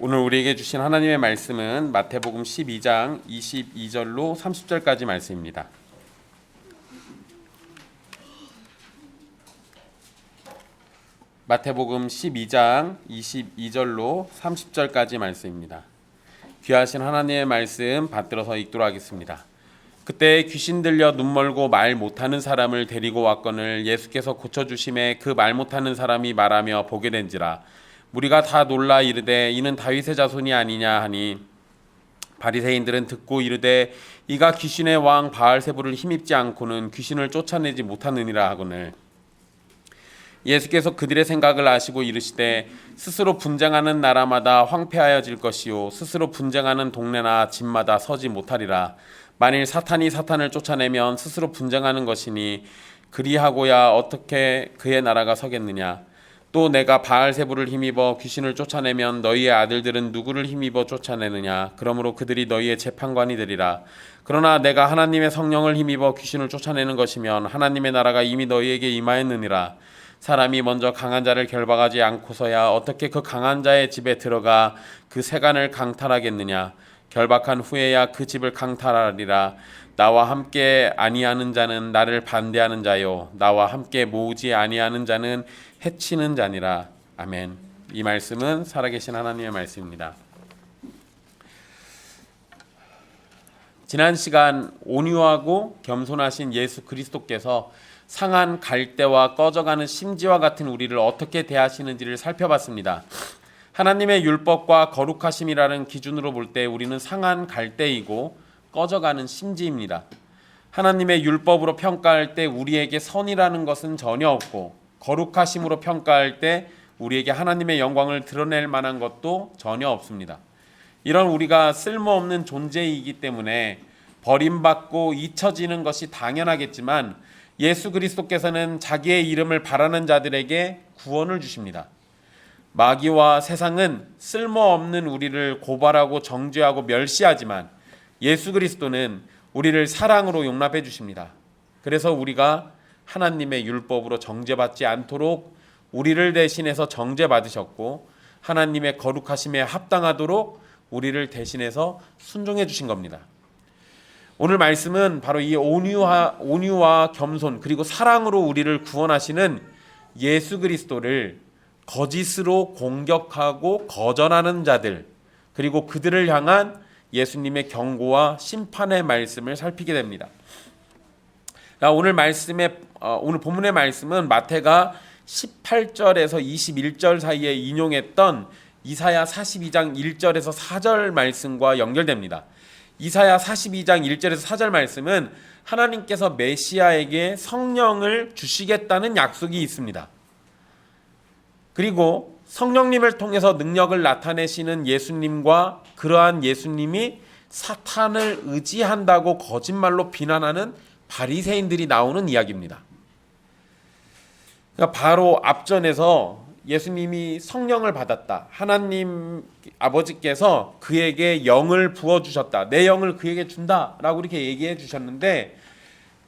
오늘 우리에게 주신 하나님의 말씀은 마태복음 12장 22절로 30절까지 말씀입니다. 마태복음 12장 22절로 30절까지 말씀입니다. 귀하신 하나님의 말씀 받들어서 읽도록 하겠습니다. 그때 귀신 들려 눈 멀고 말 못하는 사람을 데리고 왔거늘 예수께서 고쳐주심에 그 말 못하는 사람이 말하며 보게 된지라. 무리가 다 놀라 이르되 이는 다윗의 자손이 아니냐 하니 바리새인들은 듣고 이르되 이가 귀신의 왕 바알세불을 힘입지 않고는 귀신을 쫓아내지 못하느니라 하거늘 예수께서 그들의 생각을 아시고 이르시되 스스로 분쟁하는 나라마다 황폐하여질 것이요 스스로 분쟁하는 동네나 집마다 서지 못하리라. 만일 사탄이 사탄을 쫓아내면 스스로 분쟁하는 것이니 그리하고야 어떻게 그의 나라가 서겠느냐. 또 내가 바알세불을 힘입어 귀신을 쫓아내면 너희의 아들들은 누구를 힘입어 쫓아내느냐. 그러므로 그들이 너희의 재판관이 되리라. 그러나 내가 하나님의 성령을 힘입어 귀신을 쫓아내는 것이면 하나님의 나라가 이미 너희에게 임하였느니라. 사람이 먼저 강한 자를 결박하지 않고서야 어떻게 그 강한 자의 집에 들어가 그 세간을 강탈하겠느냐. 결박한 후에야 그 집을 강탈하리라. 나와 함께 아니하는 자는 나를 반대하는 자요 나와 함께 모으지 아니하는 자는 해치는 자니라. 아멘. 이 말씀은 살아계신 하나님의 말씀입니다. 지난 시간 온유하고 겸손하신 예수 그리스도께서 상한 갈대와 꺼져가는 심지와 같은 우리를 어떻게 대하시는지를 살펴봤습니다. 하나님의 율법과 거룩하심이라는 기준으로 볼 때 우리는 상한 갈대이고 꺼져가는 심지입니다. 하나님의 율법으로 평가할 때 우리에게 선이라는 것은 전혀 없고 거룩하심으로 평가할 때 우리에게 하나님의 영광을 드러낼 만한 것도 전혀 없습니다. 이런 우리가 쓸모없는 존재이기 때문에 버림받고 잊혀지는 것이 당연하겠지만 예수 그리스도께서는 자기의 이름을 바라는 자들에게 구원을 주십니다. 마귀와 세상은 쓸모없는 우리를 고발하고 정죄하고 멸시하지만 예수 그리스도는 우리를 사랑으로 용납해 주십니다. 그래서 우리가 하나님의 율법으로 정죄받지 않도록 우리를 대신해서 정죄받으셨고 하나님의 거룩하심에 합당하도록 우리를 대신해서 순종해 주신 겁니다. 오늘 말씀은 바로 이 온유와 겸손 그리고 사랑으로 우리를 구원하시는 예수 그리스도를 거짓으로 공격하고 거절하는 자들 그리고 그들을 향한 예수님의 경고와 심판의 말씀을 살피게 됩니다. 오늘 본문의 말씀은 마태가 18절에서 21절 사이에 인용했던 이사야 42장 1절에서 4절 말씀과 연결됩니다. 이사야 42장 1절에서 4절 말씀은 하나님께서 메시아에게 성령을 주시겠다는 약속이 있습니다. 그리고 성령님을 통해서 능력을 나타내시는 예수님과 그러한 예수님이 사탄을 의지한다고 거짓말로 비난하는 바리새인들이 나오는 이야기입니다. 그러니까 바로 앞전에서 예수님이 성령을 받았다. 하나님 아버지께서 그에게 영을 부어주셨다. 내 영을 그에게 준다라고 이렇게 얘기해 주셨는데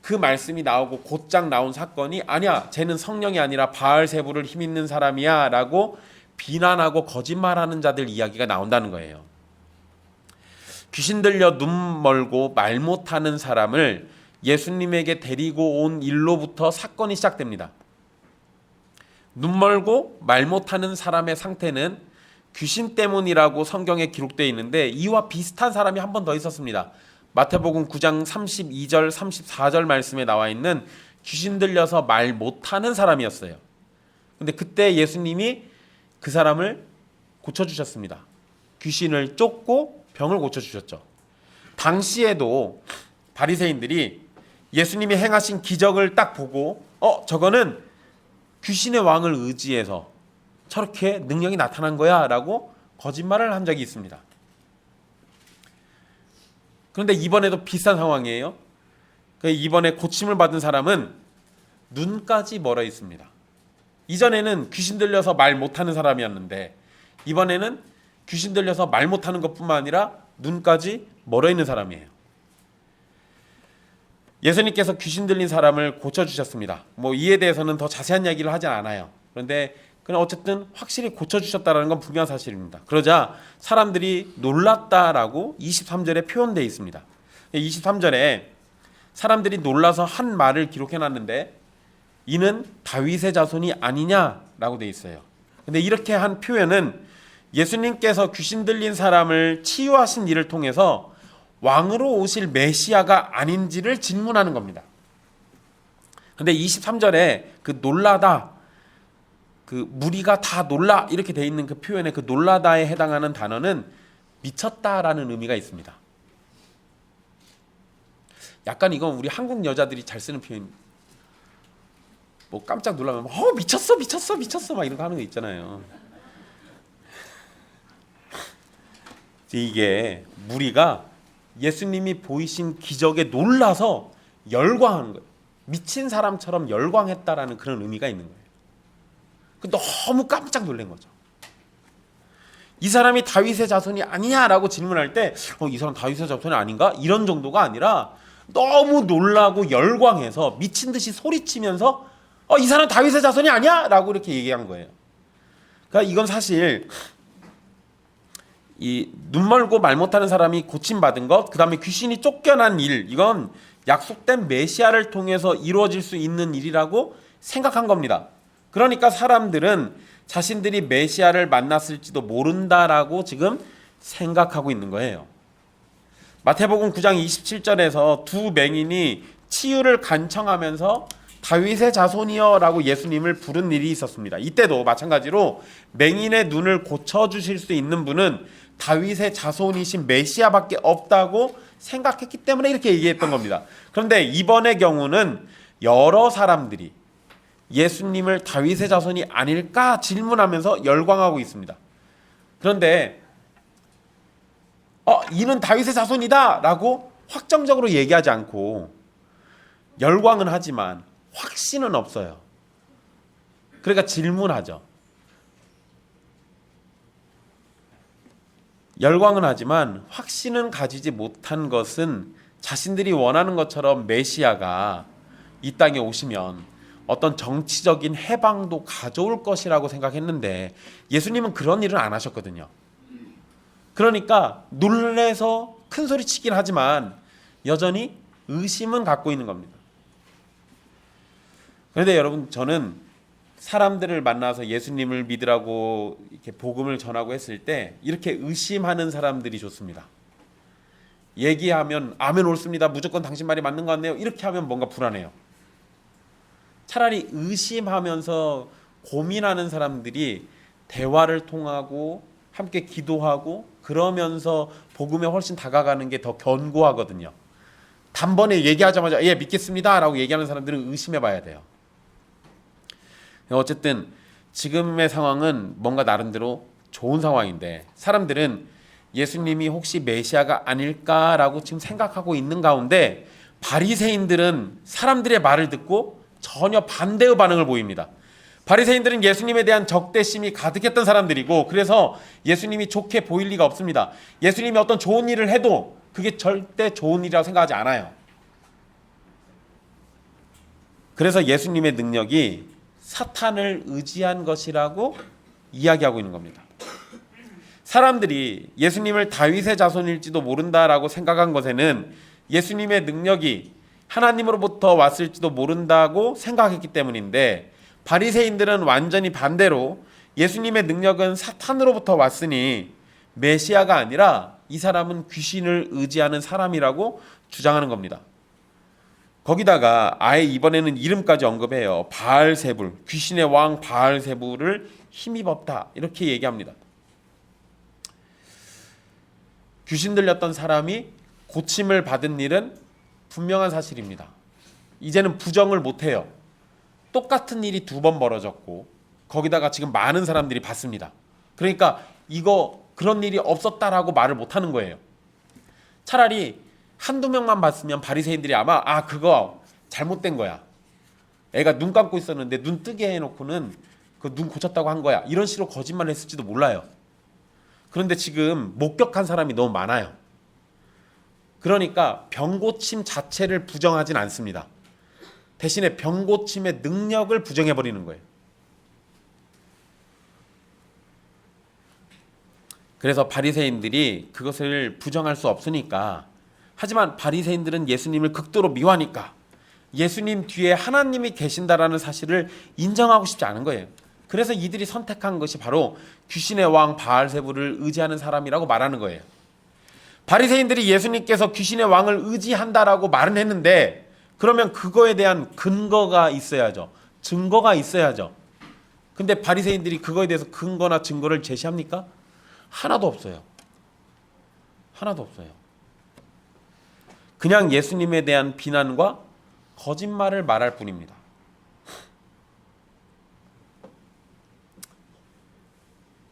그 말씀이 나오고 곧장 나온 사건이 아니야. 쟤는 성령이 아니라 바알세불을 힘있는 사람이야 라고 비난하고 거짓말하는 자들 이야기가 나온다는 거예요. 귀신 들려 눈 멀고 말 못하는 사람을 예수님에게 데리고 온 일로부터 사건이 시작됩니다. 눈 멀고 말 못하는 사람의 상태는 귀신 때문이라고 성경에 기록되어 있는데 이와 비슷한 사람이 한 번 더 있었습니다. 마태복음 9장 32절 34절 말씀에 나와 있는 귀신 들려서 말 못하는 사람이었어요. 근데 그때 예수님이 그 사람을 고쳐주셨습니다. 귀신을 쫓고 병을 고쳐주셨죠. 당시에도 바리새인들이 예수님이 행하신 기적을 딱 보고 저거는 귀신의 왕을 의지해서 저렇게 능력이 나타난 거야 라고 거짓말을 한 적이 있습니다. 그런데 이번에도 비슷한 상황이에요. 이번에 고침을 받은 사람은 눈까지 멀어 있습니다. 이전에는 귀신 들려서 말 못하는 사람이었는데 이번에는 귀신 들려서 말 못하는 것뿐만 아니라 눈까지 멀어 있는 사람이에요. 예수님께서 귀신 들린 사람을 고쳐주셨습니다. 이에 대해서는 더 자세한 이야기를 하지 않아요. 그런데 그냥 어쨌든 확실히 고쳐주셨다는 건 분명한 사실입니다. 그러자 사람들이 놀랐다라고 23절에 표현되어 있습니다. 23절에 사람들이 놀라서 한 말을 기록해놨는데 이는 다윗의 자손이 아니냐라고 되어 있어요. 근데 이렇게 한 표현은 예수님께서 귀신 들린 사람을 치유하신 일을 통해서 왕으로 오실 메시아가 아닌지를 질문하는 겁니다. 근데 23절에 그 놀라다, 그 무리가 다 놀라 이렇게 돼 있는 그 표현에 그 놀라다에 해당하는 단어는 미쳤다라는 의미가 있습니다. 약간 이건 우리 한국 여자들이 잘 쓰는 표현. 뭐 깜짝 놀라면 미쳤어 미쳤어 미쳤어 막 이런 거 하는 거 있잖아요. 이게 무리가 예수님이 보이신 기적에 놀라서 열광하는 거예요. 미친 사람처럼 열광했다라는 그런 의미가 있는 거예요. 너무 깜짝 놀란 거죠. 이 사람이 다윗의 자손이 아니냐라고 질문할 때 이 사람 다윗의 자손이 아닌가? 이런 정도가 아니라 너무 놀라고 열광해서 미친 듯이 소리치면서 이 사람 다윗의 자손이 아니야? 라고 이렇게 얘기한 거예요. 그러니까 이건 사실 이 눈 멀고 말 못하는 사람이 고침받은 것, 그 다음에 귀신이 쫓겨난 일, 이건 약속된 메시아를 통해서 이루어질 수 있는 일이라고 생각한 겁니다. 그러니까 사람들은 자신들이 메시아를 만났을지도 모른다라고 지금 생각하고 있는 거예요. 마태복음 9장 27절에서 두 맹인이 치유를 간청하면서 다윗의 자손이여 라고 예수님을 부른 일이 있었습니다. 이때도 마찬가지로 맹인의 눈을 고쳐주실 수 있는 분은 다윗의 자손이신 메시아밖에 없다고 생각했기 때문에 이렇게 얘기했던 겁니다. 그런데 이번의 경우는 여러 사람들이 예수님을 다윗의 자손이 아닐까 질문하면서 열광하고 있습니다. 그런데 이는 다윗의 자손이다 라고 확정적으로 얘기하지 않고 열광은 하지만 확신은 없어요. 그러니까 질문하죠. 열광은 하지만 확신은 가지지 못한 것은 자신들이 원하는 것처럼 메시아가 이 땅에 오시면 어떤 정치적인 해방도 가져올 것이라고 생각했는데 예수님은 그런 일은 안 하셨거든요. 그러니까 놀래서 큰 소리 치긴 하지만 여전히 의심은 갖고 있는 겁니다. 그런데 여러분, 저는 사람들을 만나서 예수님을 믿으라고 이렇게 복음을 전하고 했을 때 이렇게 의심하는 사람들이 좋습니다. 얘기하면 아멘 옳습니다. 무조건 당신 말이 맞는 것 같네요. 이렇게 하면 뭔가 불안해요. 차라리 의심하면서 고민하는 사람들이 대화를 통하고 함께 기도하고 그러면서 복음에 훨씬 다가가는 게 더 견고하거든요. 단번에 얘기하자마자 예 믿겠습니다 라고 얘기하는 사람들은 의심해 봐야 돼요. 어쨌든 지금의 상황은 뭔가 나름대로 좋은 상황인데 사람들은 예수님이 혹시 메시아가 아닐까라고 지금 생각하고 있는 가운데 바리새인들은 사람들의 말을 듣고 전혀 반대의 반응을 보입니다. 바리새인들은 예수님에 대한 적대심이 가득했던 사람들이고 그래서 예수님이 좋게 보일 리가 없습니다. 예수님이 어떤 좋은 일을 해도 그게 절대 좋은 일이라고 생각하지 않아요. 그래서 예수님의 능력이 사탄을 의지한 것이라고 이야기하고 있는 겁니다. 사람들이 예수님을 다윗의 자손일지도 모른다라고 생각한 것에는 예수님의 능력이 하나님으로부터 왔을지도 모른다고 생각했기 때문인데 바리새인들은 완전히 반대로 예수님의 능력은 사탄으로부터 왔으니 메시아가 아니라 이 사람은 귀신을 의지하는 사람이라고 주장하는 겁니다. 거기다가 아예 이번에는 이름까지 언급해요. 바알세불, 귀신의 왕 바알세불을 힘입었다 이렇게 얘기합니다. 귀신 들렸던 사람이 고침을 받은 일은 분명한 사실입니다. 이제는 부정을 못해요. 똑같은 일이 두 번 벌어졌고 거기다가 지금 많은 사람들이 봤습니다. 그러니까 이거 그런 일이 없었다라고 말을 못하는 거예요. 차라리 한두 명만 봤으면 바리새인들이 아마 그거 잘못된 거야. 애가 눈 감고 있었는데 눈 뜨게 해놓고는 그 눈 고쳤다고 한 거야. 이런 식으로 거짓말을 했을지도 몰라요. 그런데 지금 목격한 사람이 너무 많아요. 그러니까 병고침 자체를 부정하진 않습니다. 대신에 병고침의 능력을 부정해버리는 거예요. 그래서 바리새인들이 그것을 부정할 수 없으니까, 하지만 바리새인들은 예수님을 극도로 미워하니까 예수님 뒤에 하나님이 계신다라는 사실을 인정하고 싶지 않은 거예요. 그래서 이들이 선택한 것이 바로 귀신의 왕 바알세불을 의지하는 사람이라고 말하는 거예요. 바리새인들이 예수님께서 귀신의 왕을 의지한다라고 말은 했는데, 그러면 그거에 대한 근거가 있어야죠. 증거가 있어야죠. 근데 바리새인들이 그거에 대해서 근거나 증거를 제시합니까? 하나도 없어요. 하나도 없어요. 그냥 예수님에 대한 비난과 거짓말을 말할 뿐입니다.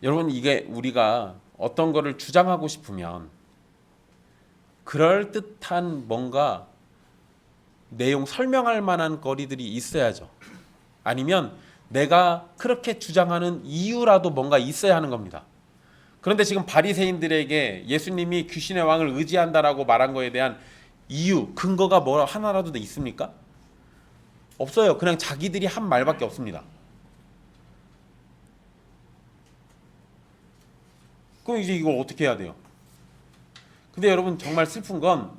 여러분, 이게 우리가 어떤 거를 주장하고 싶으면 그럴듯한 뭔가 내용 설명할 만한 거리들이 있어야죠. 아니면 내가 그렇게 주장하는 이유라도 뭔가 있어야 하는 겁니다. 그런데 지금 바리새인들에게 예수님이 귀신의 왕을 의지한다라고 말한 거에 대한 이유, 근거가 뭐 하나라도 있습니까? 없어요. 그냥 자기들이 한 말밖에 없습니다. 그럼 이제 이걸 어떻게 해야 돼요? 근데 여러분, 정말 슬픈 건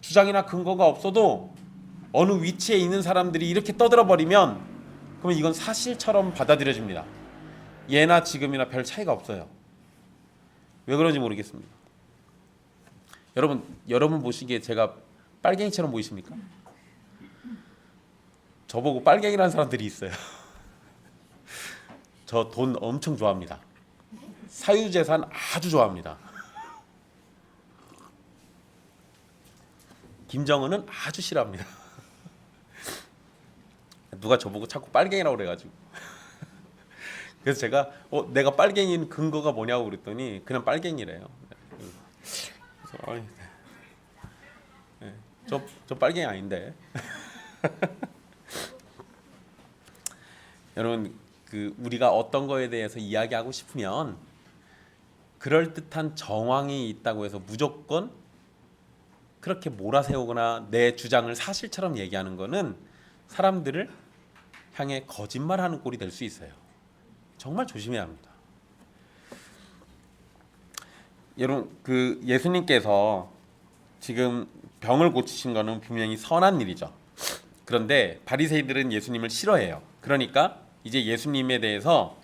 주장이나 근거가 없어도 어느 위치에 있는 사람들이 이렇게 떠들어 버리면, 그러면 이건 사실처럼 받아들여집니다. 예나 지금이나 별 차이가 없어요. 왜 그런지 모르겠습니다. 여러분 보시기에 제가 빨갱이처럼 보이십니까? 저보고 빨갱이라는 사람들이 있어요. 저 돈 엄청 좋아합니다. 사유재산 아주 좋아합니다. 김정은은 아주 싫어합니다. 누가 저보고 자꾸 빨갱이라고 그래가지고. 그래서 제가 내가 빨갱이인 근거가 뭐냐고 그랬더니 그냥 빨갱이래요. 그래서, 저 빨갱이 아닌데. 여러분, 우리가 어떤 거에 대해서 이야기하고 싶으면 그럴듯한 정황이 있다고 해서 무조건 그렇게 몰아세우거나 내 주장을 사실처럼 얘기하는 거는 사람들을 향해 거짓말하는 꼴이 될 수 있어요. 정말 조심해야 합니다. 여러분, 예수님께서 지금 병을 고치신 거는 분명히 선한 일이죠. 그런데 바리새인들은 예수님을 싫어해요. 그러니까 이제 예수님에 대해서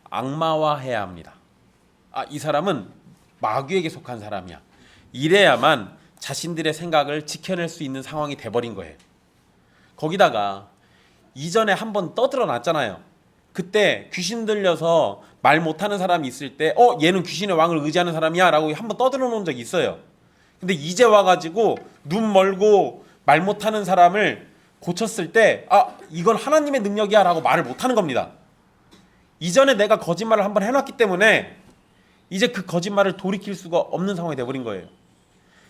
악마화해야 합니다. 이 사람은 마귀에게 속한 사람이야. 이래야만 자신들의 생각을 지켜낼 수 있는 상황이 돼버린 거예요. 거기다가 이전에 한번 떠들어 놨잖아요. 그때 귀신 들려서 말 못하는 사람이 있을 때 얘는 귀신의 왕을 의지하는 사람이야 라고 한번 떠들어 놓은 적이 있어요. 근데 이제 와가지고 눈 멀고 말 못하는 사람을 고쳤을 때 이건 하나님의 능력이야 라고 말을 못하는 겁니다. 이전에 내가 거짓말을 한번 해놨기 때문에 이제 그 거짓말을 돌이킬 수가 없는 상황이 돼버린 거예요.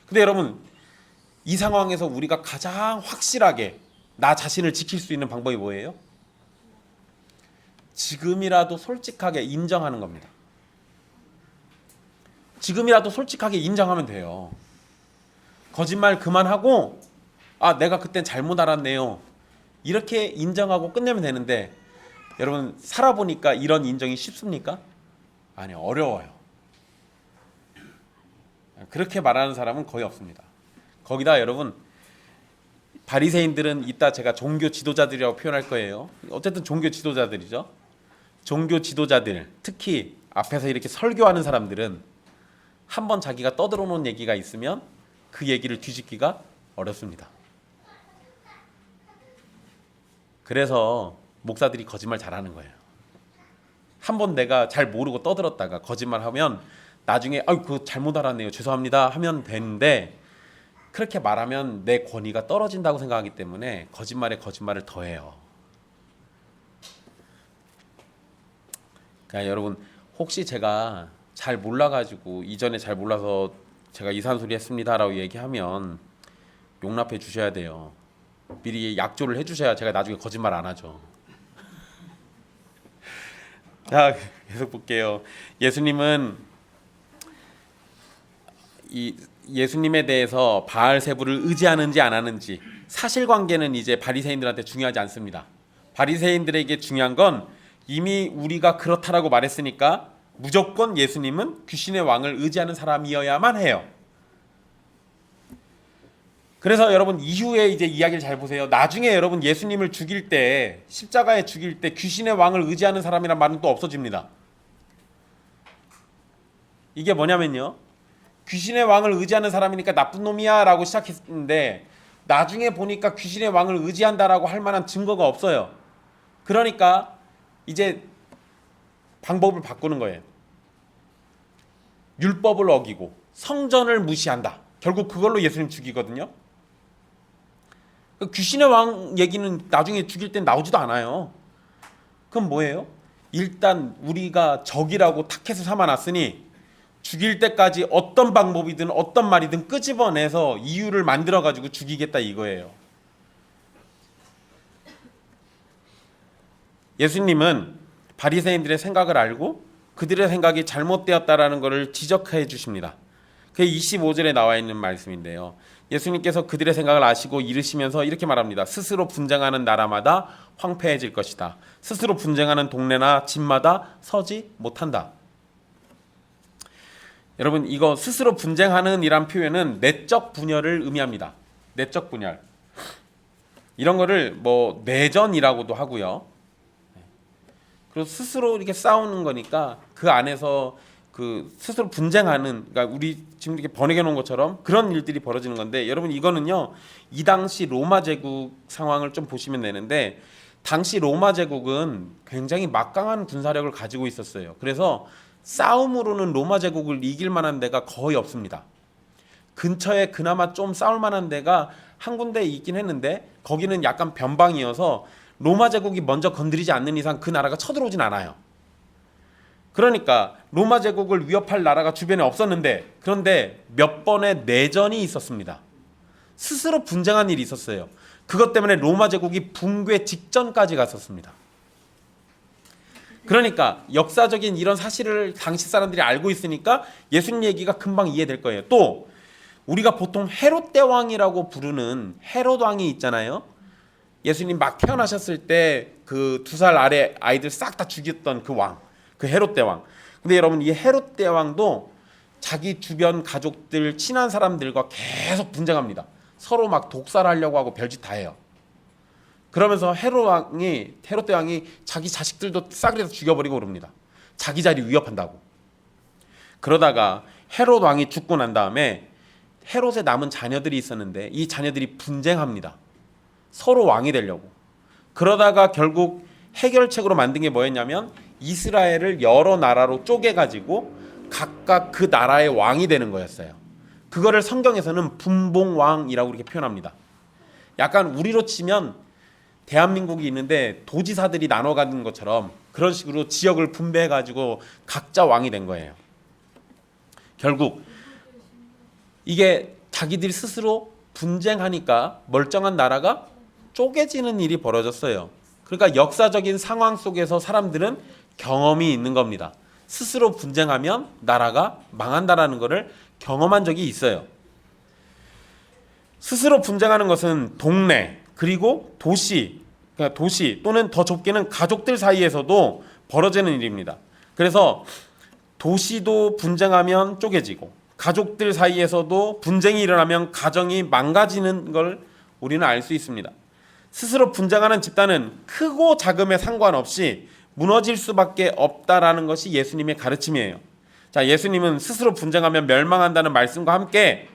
근데 여러분, 이 상황에서 우리가 가장 확실하게 나 자신을 지킬 수 있는 방법이 뭐예요? 지금이라도 솔직하게 인정하는 겁니다. 지금이라도 솔직하게 인정하면 돼요. 거짓말 그만하고 내가 그땐 잘못 알았네요. 이렇게 인정하고 끝내면 되는데, 여러분 살아보니까 이런 인정이 쉽습니까? 아니, 어려워요. 그렇게 말하는 사람은 거의 없습니다. 거기다 여러분, 바리새인들은 이따 제가 종교 지도자들이라고 표현할 거예요. 어쨌든 종교 지도자들이죠. 종교 지도자들, 특히 앞에서 이렇게 설교하는 사람들은 한번 자기가 떠들어 놓은 얘기가 있으면 그 얘기를 뒤집기가 어렵습니다. 그래서 목사들이 거짓말 잘하는 거예요. 한번 내가 잘 모르고 떠들었다가 거짓말하면 나중에 그거 잘못 알았네요, 죄송합니다 하면 되는데, 그렇게 말하면 내 권위가 떨어진다고 생각하기 때문에 거짓말에 거짓말을 더해요. 그러니까 여러분, 혹시 제가 잘 몰라가지고 이전에 잘 몰라서 제가 이상한 소리 했습니다라고 얘기하면 용납해 주셔야 돼요. 미리 약조를 해주셔야 제가 나중에 거짓말 안 하죠. 자, 계속 볼게요. 예수님에 대해서 바알세불을 의지하는지 안 하는지 사실관계는 이제 바리새인들한테 중요하지 않습니다. 바리새인들에게 중요한 건 이미 우리가 그렇다라고 말했으니까 무조건 예수님은 귀신의 왕을 의지하는 사람이어야만 해요. 그래서 여러분 이후에 이제 이야기를 잘 보세요. 나중에 여러분 예수님을 죽일 때, 십자가에 죽일 때 귀신의 왕을 의지하는 사람이란 말은 또 없어집니다. 이게 뭐냐면요, 귀신의 왕을 의지하는 사람이니까 나쁜 놈이야 라고 시작했는데 나중에 보니까 귀신의 왕을 의지한다라고 할 만한 증거가 없어요. 그러니까 이제 방법을 바꾸는 거예요. 율법을 어기고 성전을 무시한다. 결국 그걸로 예수님 죽이거든요. 귀신의 왕 얘기는 나중에 죽일 땐 나오지도 않아요. 그럼 뭐예요? 일단 우리가 적이라고 타켓을 삼아놨으니 죽일 때까지 어떤 방법이든 어떤 말이든 끄집어내서 이유를 만들어가지고 죽이겠다 이거예요. 예수님은 바리새인들의 생각을 알고 그들의 생각이 잘못되었다라는 것을 지적해 주십니다. 그게 25절에 나와 있는 말씀인데요. 예수님께서 그들의 생각을 아시고 이르시면서 이렇게 말합니다. 스스로 분쟁하는 나라마다 황폐해질 것이다. 스스로 분쟁하는 동네나 집마다 서지 못한다. 여러분, 이거 스스로 분쟁하는 이란 표현은 내적 분열을 의미합니다. 내적 분열. 이런 거를 뭐 내전이라고도 하고요. 그리고 스스로 이렇게 싸우는 거니까 그 안에서 그 스스로 분쟁하는, 그러니까 우리 지금 이렇게 번역해 놓은 것처럼 그런 일들이 벌어지는 건데, 여러분 이거는요, 이 당시 로마 제국 상황을 좀 보시면 되는데, 당시 로마 제국은 굉장히 막강한 군사력을 가지고 있었어요. 그래서 싸움으로는 로마 제국을 이길 만한 데가 거의 없습니다. 근처에 그나마 좀 싸울 만한 데가 한 군데 있긴 했는데 거기는 약간 변방이어서 로마 제국이 먼저 건드리지 않는 이상 그 나라가 쳐들어오진 않아요. 그러니까 로마 제국을 위협할 나라가 주변에 없었는데, 그런데 몇 번의 내전이 있었습니다. 스스로 분쟁한 일이 있었어요. 그것 때문에 로마 제국이 붕괴 직전까지 갔었습니다. 그러니까 역사적인 이런 사실을 당시 사람들이 알고 있으니까 예수님 얘기가 금방 이해될 거예요. 또 우리가 보통 헤롯 대왕이라고 부르는 헤롯 왕이 있잖아요. 예수님 막 태어나셨을 때 그 2살 아래 아이들 싹 다 죽였던 그 왕, 그 헤롯 대왕. 근데 여러분, 이 헤롯 대왕도 자기 주변 가족들, 친한 사람들과 계속 분쟁합니다. 서로 막 독살하려고 하고 별짓 다 해요. 그러면서 헤롯 대왕이 자기 자식들도 싸그리서 죽여버리고 그럽니다. 자기 자리 위협한다고. 그러다가 헤롯 왕이 죽고 난 다음에 헤롯에 남은 자녀들이 있었는데 이 자녀들이 분쟁합니다. 서로 왕이 되려고. 그러다가 결국 해결책으로 만든 게 뭐였냐면 이스라엘을 여러 나라로 쪼개가지고 각각 그 나라의 왕이 되는 거였어요. 그거를 성경에서는 분봉왕이라고 이렇게 표현합니다. 약간 우리로 치면 대한민국이 있는데 도지사들이 나눠가는 것처럼 그런 식으로 지역을 분배해가지고 각자 왕이 된 거예요. 결국 이게 자기들이 스스로 분쟁하니까 멀쩡한 나라가 쪼개지는 일이 벌어졌어요. 그러니까 역사적인 상황 속에서 사람들은 경험이 있는 겁니다. 스스로 분쟁하면 나라가 망한다라는 것을 경험한 적이 있어요. 스스로 분쟁하는 것은 동네, 그리고 도시 또는 더 좁게는 가족들 사이에서도 벌어지는 일입니다. 그래서 도시도 분쟁하면 쪼개지고 가족들 사이에서도 분쟁이 일어나면 가정이 망가지는 걸 우리는 알 수 있습니다. 스스로 분쟁하는 집단은 크고 작음에 상관없이 무너질 수밖에 없다라는 것이 예수님의 가르침이에요. 자, 예수님은 스스로 분쟁하면 멸망한다는 말씀과 함께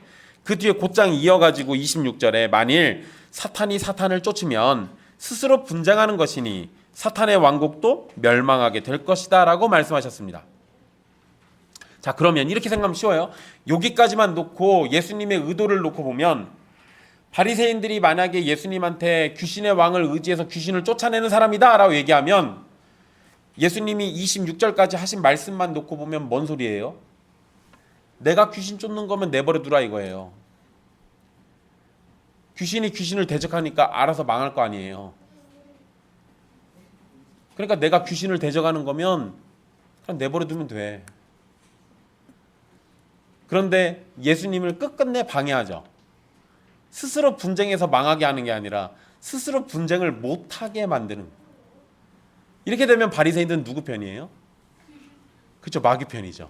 그 뒤에 곧장 이어가지고 26절에 만일 사탄이 사탄을 쫓으면 스스로 분쟁하는 것이니 사탄의 왕국도 멸망하게 될 것이다 라고 말씀하셨습니다. 자, 그러면 이렇게 생각하면 쉬워요. 여기까지만 놓고 예수님의 의도를 놓고 보면, 바리새인들이 만약에 예수님한테 귀신의 왕을 의지해서 귀신을 쫓아내는 사람이다 라고 얘기하면 예수님이 26절까지 하신 말씀만 놓고 보면 뭔 소리예요? 내가 귀신 쫓는 거면 내버려 두라 이거예요. 귀신이 귀신을 대적하니까 알아서 망할 거 아니에요. 그러니까 내가 귀신을 대적하는 거면 그냥 내버려 두면 돼. 그런데 예수님을 끝끝내 방해하죠. 스스로 분쟁해서 망하게 하는 게 아니라 스스로 분쟁을 못하게 만드는. 이렇게 되면 바리새인들은 누구 편이에요? 그렇죠. 마귀 편이죠.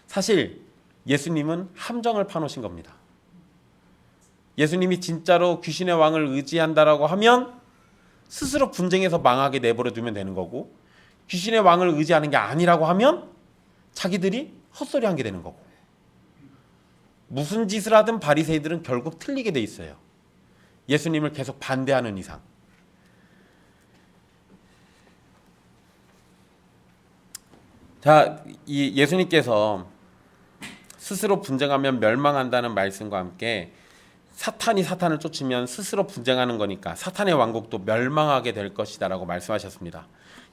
사실 예수님은 함정을 파놓으신 겁니다. 예수님이 진짜로 귀신의 왕을 의지한다라고 하면 스스로 분쟁해서 망하게 내버려 두면 되는 거고, 귀신의 왕을 의지하는 게 아니라고 하면 자기들이 헛소리한 게 되는 거고, 무슨 짓을 하든 바리새이들은 결국 틀리게 돼 있어요. 예수님을 계속 반대하는 이상. 자, 이 예수님께서 스스로 분쟁하면 멸망한다는 말씀과 함께 사탄이 사탄을 쫓으면 스스로 분쟁하는 거니까 사탄의 왕국도 멸망하게 될 것이다라고 말씀하셨습니다.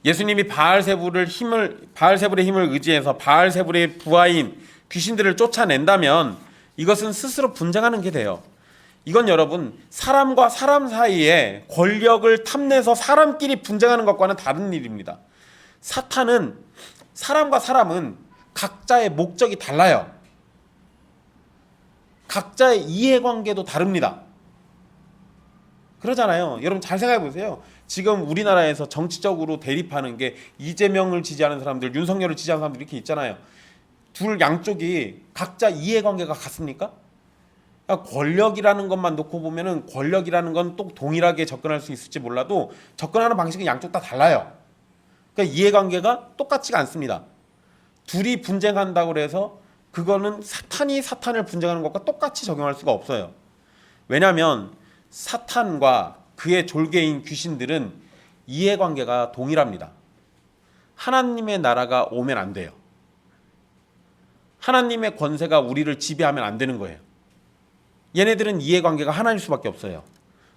예수님이 바알세불의 힘을 의지해서 바알세불의 부하인 귀신들을 쫓아낸다면 이것은 스스로 분쟁하는 게 돼요. 이건 여러분, 사람과 사람 사이에 권력을 탐내서 사람끼리 분쟁하는 것과는 다른 일입니다. 사람과 사람은 각자의 목적이 달라요. 각자의 이해관계도 다릅니다. 그러잖아요. 여러분 잘 생각해 보세요. 지금 우리나라에서 정치적으로 대립하는 게 이재명을 지지하는 사람들, 윤석열을 지지하는 사람들 이렇게 있잖아요. 둘 양쪽이 각자 이해관계가 같습니까? 그러니까 권력이라는 것만 놓고 보면은 권력이라는 건 또 동일하게 접근할 수 있을지 몰라도 접근하는 방식은 양쪽 다 달라요. 그러니까 이해관계가 똑같지가 않습니다. 둘이 분쟁한다고 해서 그거는 사탄이 사탄을 분쟁하는 것과 똑같이 적용할 수가 없어요. 왜냐하면 사탄과 그의 졸개인 귀신들은 이해관계가 동일합니다. 하나님의 나라가 오면 안 돼요. 하나님의 권세가 우리를 지배하면 안 되는 거예요. 얘네들은 이해관계가 하나일 수밖에 없어요.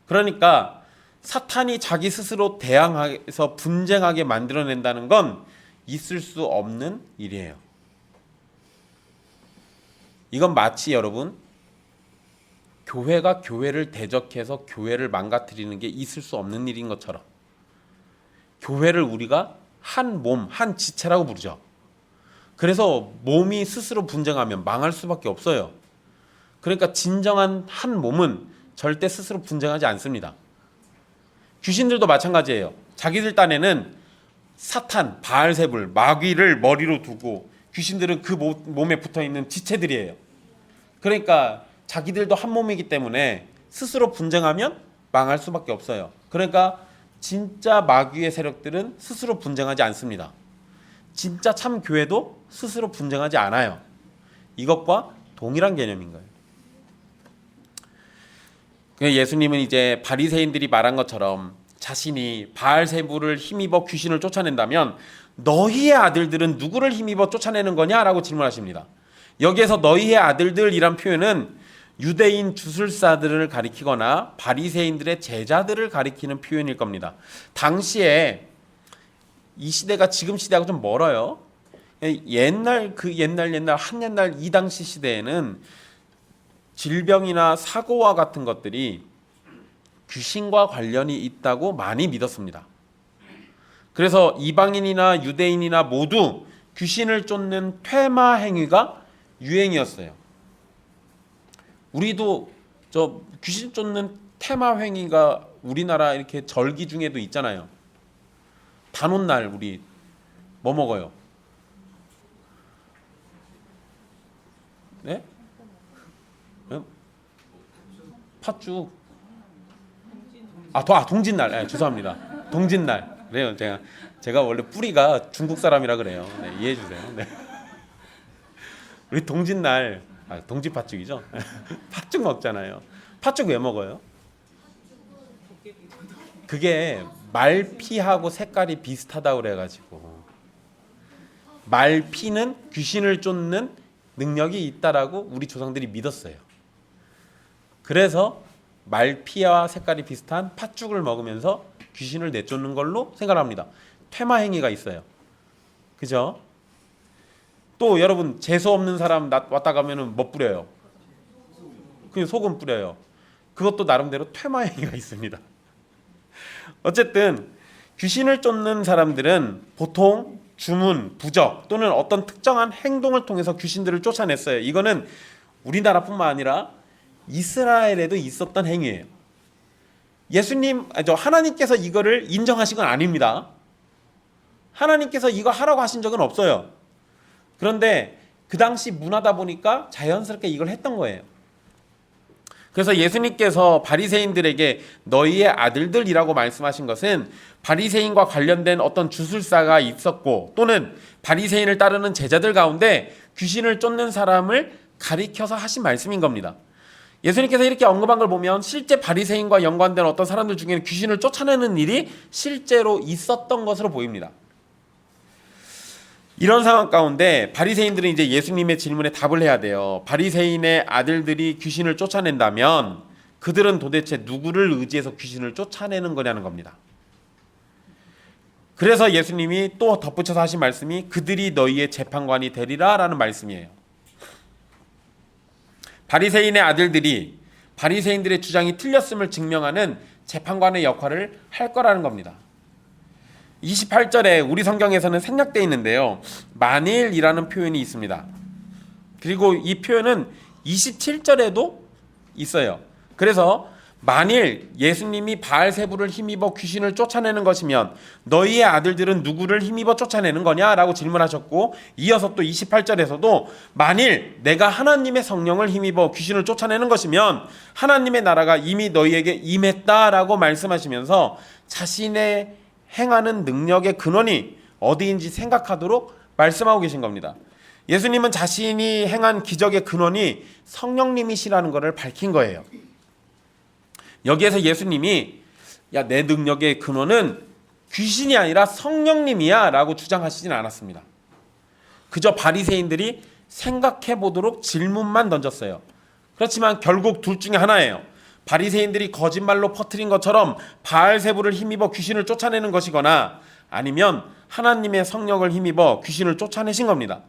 그러니까 사탄이 자기 스스로 대항해서 분쟁하게 만들어낸다는 건 있을 수 없는 일이에요. 이건 마치 여러분, 교회가 교회를 대적해서 교회를 망가뜨리는 게 있을 수 없는 일인 것처럼 교회를 우리가 한 몸, 한 지체라고 부르죠. 그래서 몸이 스스로 분쟁하면 망할 수밖에 없어요. 그러니까 진정한 한 몸은 절대 스스로 분쟁하지 않습니다. 귀신들도 마찬가지예요. 자기들 딴에는 사탄, 바알세불, 마귀를 머리로 두고 귀신들은 그 몸에 붙어있는 지체들이에요. 그러니까 자기들도 한 몸이기 때문에 스스로 분쟁하면 망할 수밖에 없어요. 그러니까 진짜 마귀의 세력들은 스스로 분쟁하지 않습니다. 진짜 참 교회도 스스로 분쟁하지 않아요. 이것과 동일한 개념인 거예요. 예수님은 이제 바리새인들이 말한 것처럼 자신이 바알세불을 힘입어 귀신을 쫓아낸다면 너희의 아들들은 누구를 힘입어 쫓아내는 거냐라고 질문하십니다. 여기에서 너희의 아들들이란 표현은 유대인 주술사들을 가리키거나 바리새인들의 제자들을 가리키는 표현일 겁니다. 당시에 이 시대가 지금 시대하고 좀 멀어요. 옛날 한옛날 이 당시 시대에는 질병이나 사고와 같은 것들이 귀신과 관련이 있다고 많이 믿었습니다. 그래서 이방인이나 유대인이나 모두 귀신을 쫓는 퇴마 행위가 유행이었어요. 우리도 저 귀신 쫓는 퇴마 행위가 우리나라 이렇게 절기 중에도 있잖아요. 단오날 우리 뭐 먹어요? 네? 팥죽. 동짓날. 네, 죄송합니다. 동짓날. 그래요. 제가 원래 뿌리가 중국 사람이라 그래요. 네, 이해해 주세요. 네. 우리 동짓날, 동지 팥죽이죠. 팥죽 먹잖아요. 팥죽 왜 먹어요? 그게 말피하고 색깔이 비슷하다고 그래가지고 말피는 귀신을 쫓는 능력이 있다라고 우리 조상들이 믿었어요. 그래서 말피와 색깔이 비슷한 팥죽을 먹으면서 귀신을 내쫓는 걸로 생각합니다. 퇴마 행위가 있어요. 그죠? 또 여러분 재수 없는 사람 왔다 가면은 뭐 뿌려요? 그냥 소금 뿌려요. 그것도 나름대로 퇴마 행위가 있습니다. 어쨌든 귀신을 쫓는 사람들은 보통 주문, 부적 또는 어떤 특정한 행동을 통해서 귀신들을 쫓아냈어요. 이거는 우리나라뿐만 아니라 이스라엘에도 있었던 행위예요. 하나님께서 이거를 인정하신 건 아닙니다. 하나님께서 이거 하라고 하신 적은 없어요. 그런데 그 당시 문화다 보니까 자연스럽게 이걸 했던 거예요. 그래서 예수님께서 바리새인들에게 너희의 아들들이라고 말씀하신 것은 바리새인과 관련된 어떤 주술사가 있었고 또는 바리새인을 따르는 제자들 가운데 귀신을 쫓는 사람을 가리켜서 하신 말씀인 겁니다. 예수님께서 이렇게 언급한 걸 보면 실제 바리새인과 연관된 어떤 사람들 중에는 귀신을 쫓아내는 일이 실제로 있었던 것으로 보입니다. 이런 상황 가운데 바리새인들은 이제 예수님의 질문에 답을 해야 돼요. 바리새인의 아들들이 귀신을 쫓아낸다면 그들은 도대체 누구를 의지해서 귀신을 쫓아내는 거냐는 겁니다. 그래서 예수님이 또 덧붙여서 하신 말씀이 그들이 너희의 재판관이 되리라 라는 말씀이에요. 바리새인의 아들들이 바리새인들의 주장이 틀렸음을 증명하는 재판관의 역할을 할 거라는 겁니다. 28절에 우리 성경에서는 생략되어 있는데요. 만일이라는 표현이 있습니다. 그리고 이 표현은 27절에도 있어요. 그래서 만일 예수님이 바알세불을 힘입어 귀신을 쫓아내는 것이면 너희의 아들들은 누구를 힘입어 쫓아내는 거냐라고 질문하셨고, 이어서 또 28절에서도 만일 내가 하나님의 성령을 힘입어 귀신을 쫓아내는 것이면 하나님의 나라가 이미 너희에게 임했다라고 말씀하시면서 자신의 행하는 능력의 근원이 어디인지 생각하도록 말씀하고 계신 겁니다. 예수님은 자신이 행한 기적의 근원이 성령님이시라는 것을 밝힌 거예요. 여기에서 예수님이 야, 내 능력의 근원은 귀신이 아니라 성령님이야 라고 주장하시진 않았습니다. 그저 바리새인들이 생각해 보도록 질문만 던졌어요. 그렇지만 결국 둘 중에 하나예요. 바리새인들이 거짓말로 퍼뜨린 것처럼 바알세불을 힘입어 귀신을 쫓아내는 것이거나 아니면 하나님의 성령을 힘입어 귀신을 쫓아내신 겁니다.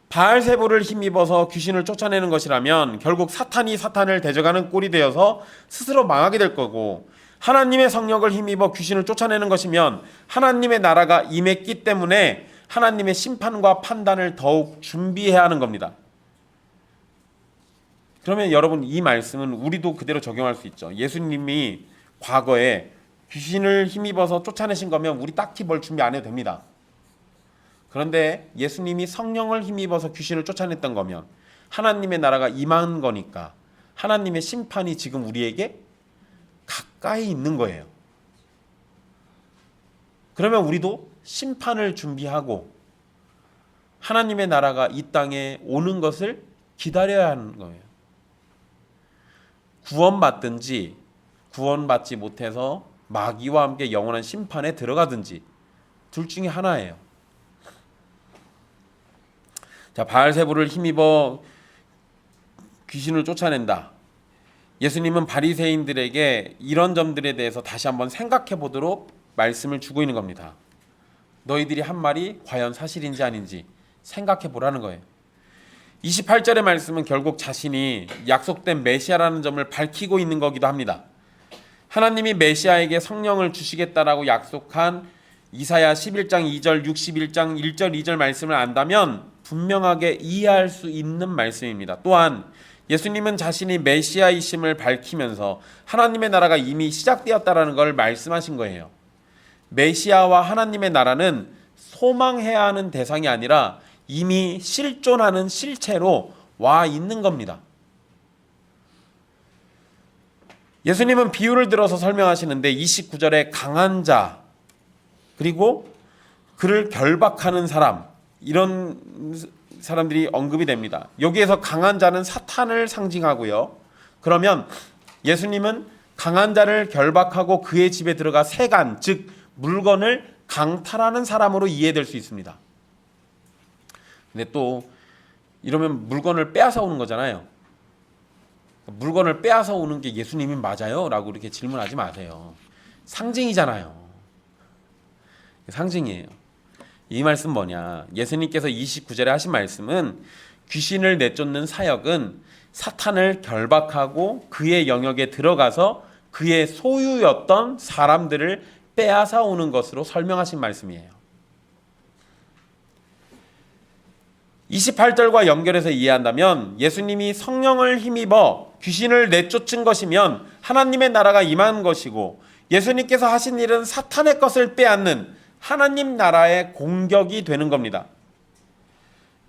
바알세불을 힘입어서 귀신을 쫓아내는 것이라면 결국 사탄이 사탄을 대적하는 꼴이 되어서 스스로 망하게 될 거고, 하나님의 성령을 힘입어 귀신을 쫓아내는 것이면 하나님의 나라가 임했기 때문에 하나님의 심판과 판단을 더욱 준비해야 하는 겁니다. 그러면 여러분, 이 말씀은 우리도 그대로 적용할 수 있죠. 예수님이 과거에 귀신을 힘입어서 쫓아내신 거면 우리 딱히 뭘 준비 안 해도 됩니다. 그런데 예수님이 성령을 힘입어서 귀신을 쫓아냈던 거면 하나님의 나라가 임한 거니까 하나님의 심판이 지금 우리에게 가까이 있는 거예요. 그러면 우리도 심판을 준비하고 하나님의 나라가 이 땅에 오는 것을 기다려야 하는 거예요. 구원받든지 구원받지 못해서 마귀와 함께 영원한 심판에 들어가든지 둘 중에 하나예요. 자, 바알세불을 힘입어 귀신을 쫓아낸다. 예수님은 바리새인들에게 이런 점들에 대해서 다시 한번 생각해 보도록 말씀을 주고 있는 겁니다. 너희들이 한 말이 과연 사실인지 아닌지 생각해 보라는 거예요. 28절의 말씀은 결국 자신이 약속된 메시아라는 점을 밝히고 있는 거기도 합니다. 하나님이 메시아에게 성령을 주시겠다라고 약속한 이사야 11장 2절, 61장 1절, 2절 말씀을 안다면 분명하게 이해할 수 있는 말씀입니다. 또한 예수님은 자신이 메시아이심을 밝히면서 하나님의 나라가 이미 시작되었다라는 걸 말씀하신 거예요. 메시아와 하나님의 나라는 소망해야 하는 대상이 아니라 이미 실존하는 실체로 와 있는 겁니다. 예수님은 비유를 들어서 설명하시는데 29절에 강한 자, 그리고 그를 결박하는 사람, 이런 사람들이 언급이 됩니다. 여기에서 강한 자는 사탄을 상징하고요. 그러면 예수님은 강한 자를 결박하고 그의 집에 들어가 세간, 즉 물건을 강탈하는 사람으로 이해될 수 있습니다. 근데 또 이러면 물건을 빼앗아 오는 거잖아요. 물건을 빼앗아 오는 게 예수님이 맞아요? 라고 이렇게 질문하지 마세요. 상징이잖아요. 상징이에요. 이 말씀 뭐냐? 예수님께서 29절에 하신 말씀은 귀신을 내쫓는 사역은 사탄을 결박하고 그의 영역에 들어가서 그의 소유였던 사람들을 빼앗아 오는 것으로 설명하신 말씀이에요. 28절과 연결해서 이해한다면 예수님이 성령을 힘입어 귀신을 내쫓은 것이면 하나님의 나라가 임한 것이고, 예수님께서 하신 일은 사탄의 것을 빼앗는 하나님 나라의 공격이 되는 겁니다.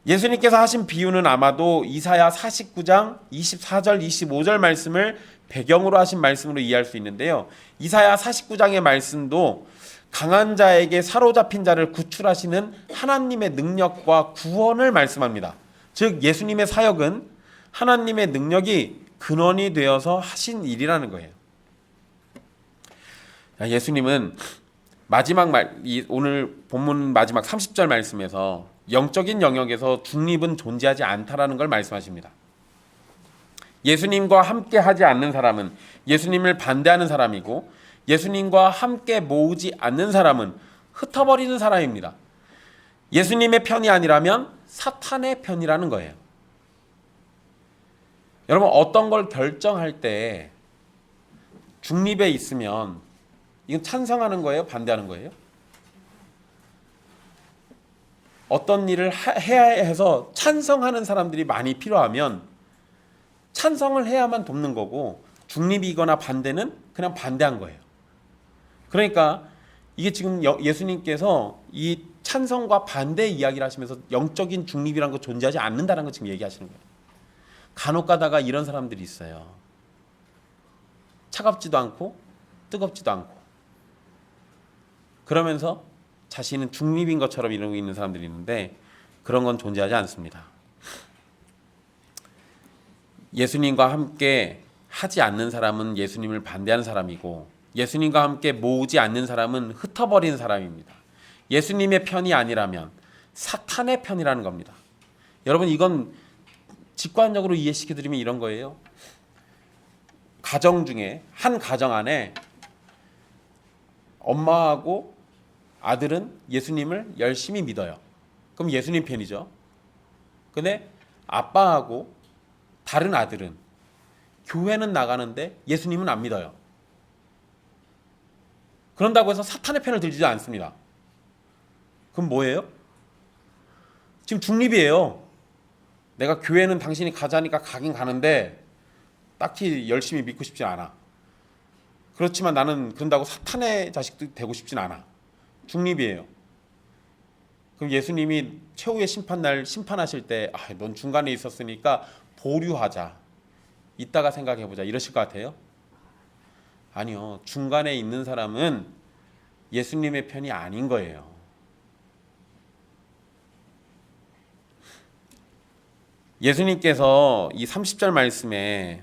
예수님께서 하신 비유는 아마도 이사야 49장 24절 25절 말씀을 배경으로 하신 말씀으로 이해할 수 있는데요. 이사야 49장의 말씀도 강한 자에게 사로잡힌 자를 구출하시는 하나님의 능력과 구원을 말씀합니다. 즉 예수님의 사역은 하나님의 능력이 근원이 되어서 하신 일이라는 거예요. 예수님은 마지막 오늘 본문 마지막 30절 말씀에서 영적인 영역에서 중립은 존재하지 않다라는 걸 말씀하십니다. 예수님과 함께 하지 않는 사람은 예수님을 반대하는 사람이고, 예수님과 함께 모으지 않는 사람은 흩어버리는 사람입니다. 예수님의 편이 아니라면 사탄의 편이라는 거예요. 여러분, 어떤 걸 결정할 때 중립에 있으면 이건 찬성하는 거예요? 반대하는 거예요? 어떤 일을 해야 해서 찬성하는 사람들이 많이 필요하면 찬성을 해야만 돕는 거고, 중립이거나 반대는 그냥 반대한 거예요. 그러니까 이게 지금 예수님께서 이 찬성과 반대 이야기를 하시면서 영적인 중립이라는 거 존재하지 않는다는 거 지금 얘기하시는 거예요. 간혹 가다가 이런 사람들이 있어요. 차갑지도 않고 뜨겁지도 않고, 그러면서 자신은 중립인 것처럼 이러고 있는 사람들이 있는데 그런 건 존재하지 않습니다. 예수님과 함께 하지 않는 사람은 예수님을 반대하는 사람이고, 예수님과 함께 모으지 않는 사람은 흩어버리는 사람입니다. 예수님의 편이 아니라면 사탄의 편이라는 겁니다. 여러분, 이건 직관적으로 이해시켜드리면 이런 거예요. 가정 중에 한 가정 안에 엄마하고 아들은 예수님을 열심히 믿어요. 그럼 예수님 편이죠. 근데 아빠하고 다른 아들은 교회는 나가는데 예수님은 안 믿어요. 그런다고 해서 사탄의 편을 들지도 않습니다. 그럼 뭐예요? 지금 중립이에요. 내가 교회는 당신이 가자니까 가긴 가는데 딱히 열심히 믿고 싶지 않아. 그렇지만 나는 그런다고 사탄의 자식도 되고 싶진 않아. 중립이에요. 그럼 예수님이 최후의 심판날 심판하실 때 넌 중간에 있었으니까 보류하자. 이따가 생각해보자. 이러실 것 같아요? 아니요. 중간에 있는 사람은 예수님의 편이 아닌 거예요. 예수님께서 이 30절 말씀에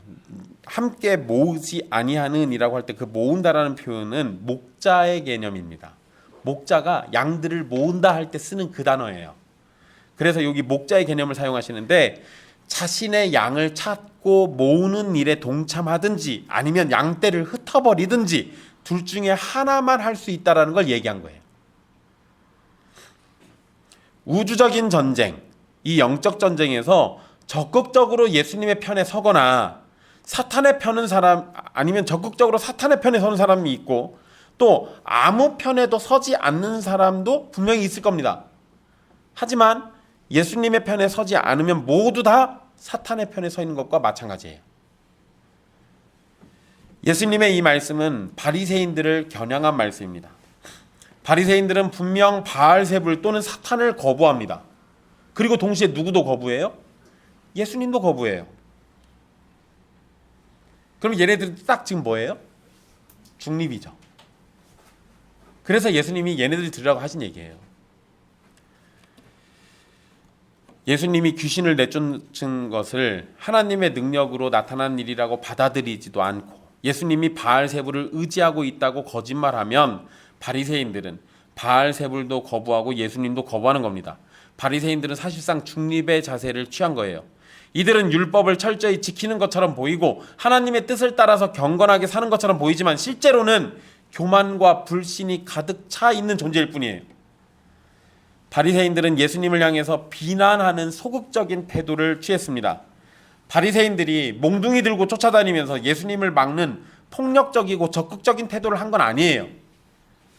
함께 모으지 아니하는 이라고 할 때 그 모은다라는 표현은 목자의 개념입니다. 목자가 양들을 모은다 할 때 쓰는 그 단어예요. 그래서 여기 목자의 개념을 사용하시는데, 자신의 양을 찾고 모으는 일에 동참하든지 아니면 양떼를 흩어버리든지 둘 중에 하나만 할 수 있다는 걸 얘기한 거예요. 우주적인 전쟁, 이 영적 전쟁에서 적극적으로 예수님의 편에 서거나 사탄의 편은 사람, 아니면 적극적으로 사탄의 편에 서는 사람이 있고, 또 아무 편에도 서지 않는 사람도 분명히 있을 겁니다. 하지만 예수님의 편에 서지 않으면 모두 다 사탄의 편에 서 있는 것과 마찬가지예요. 예수님의 이 말씀은 바리새인들을 겨냥한 말씀입니다. 바리새인들은 분명 바알세불 또는 사탄을 거부합니다. 그리고 동시에 누구도 거부해요? 예수님도 거부해요. 그럼 얘네들은 딱 지금 뭐예요? 중립이죠. 그래서 예수님이 얘네들 들으라고 하신 얘기예요. 예수님이 귀신을 내쫓은 것을 하나님의 능력으로 나타난 일이라고 받아들이지도 않고, 예수님이 바알세불을 의지하고 있다고 거짓말하면 바리새인들은 바알세불도 거부하고 예수님도 거부하는 겁니다. 바리새인들은 사실상 중립의 자세를 취한 거예요. 이들은 율법을 철저히 지키는 것처럼 보이고 하나님의 뜻을 따라서 경건하게 사는 것처럼 보이지만 실제로는 교만과 불신이 가득 차 있는 존재일 뿐이에요. 바리새인들은 예수님을 향해서 비난하는 소극적인 태도를 취했습니다. 바리새인들이 몽둥이 들고 쫓아다니면서 예수님을 막는 폭력적이고 적극적인 태도를 한 건 아니에요.